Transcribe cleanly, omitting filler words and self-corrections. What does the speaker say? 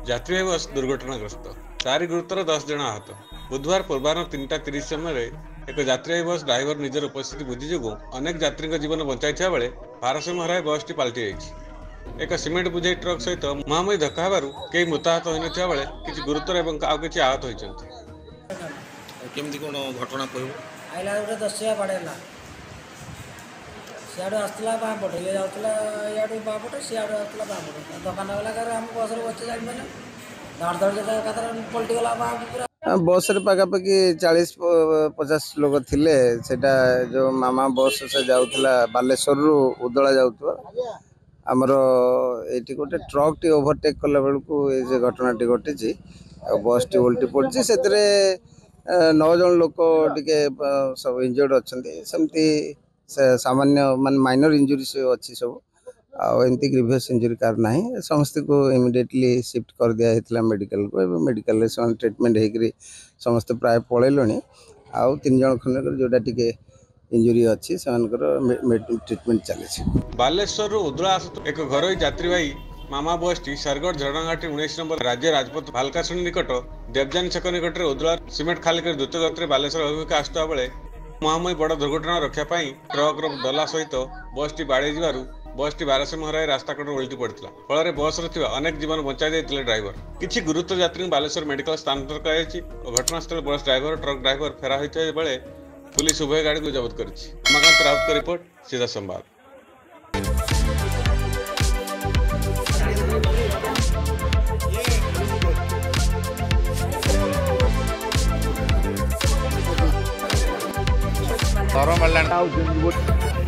यात्री बस दुर्घटनाग्रस्त 4 गुरुतर 10 जन आहत। बुधवार पूर्वाह 3:30 समय एक यात्री बस ड्राइवर निजर उपस्थिति बुद्धि जो अनेक यात्री जीवन बचाई बेले भारसाम्य हराई बस टी पलटि जाइछि। एक सिमेंट बुझाई ट्रक सहित मुहांमुही धक्का हेबारु केही मृताहत होइनथिबा बेले किछि गुरुतर एवं आउ किछि आहत होइछन्ति। केमती कोन घटना कहबो आइला गोटे दसिया पड़ेला सियाड़ू आसला बाँ पटे ये जाऊला इाड़ू बाँ पटे सियाड़ू आसला बाँ पटे दुकान वाला आम बस बच्चे जाने धड़ धड़ जो पलटि गला बाँ पूरा बस रे पाखापाखि 40-50 लोग थिले सेटा जो मामा बस से जाऊला बालेश्वर रु उदला जाऊथबा आमर एटी गोटे ट्रक टी ओवरटेक कला बेलू ये घटना टी घटी बस टी उल्टी पड़ी से 9 जन लोक टिके सब इंजर्ड अच्छा सेमती सामान्य मान माइनर इंजुरी से अच्छी सब आमती ग्रीवियस इंजुरी कार ना समस्त को इमिडिएटली शिफ्ट कर दिया है मेडिकल को मेडिकल ट्रीटमेंट होकर समस्त प्राय पलैले आउ 3 जन खंड जोटा टिके इंजुरी अच्छी ट्रीटमेंट चली। बालेश्वर उदला एक घरोई यात्री मामा बस टी सरगढ़ झरणाघाटी 19 नंबर राज्य राजपथ भालकाशुणी निकट देवजानी छक निकट उदला सिमेंट खाली कर द्रुत गति बालेश्वर अभिमुखे आसुवा बेले मुहांमुही बड़ दुर्घटना रक्षा ट्रक डला सहित बस टी बाड़े बस टी भारसाम्य हराई रास्ता कड़ उल्टी पड़ता फल बस अनेक जीवन बचाई देते ड्राइवर। किछि गुरुतर यात्री बालेश्वर मेडिकल स्थानांतर कर घटनास्थल बस ड्राइवर ट्रक ड्राइवर फेरा होता बेले पुलिस उभय गाड़ी को जबत कर। उमाकांत राउत का रिपोर्ट सीधा संवाद। तरह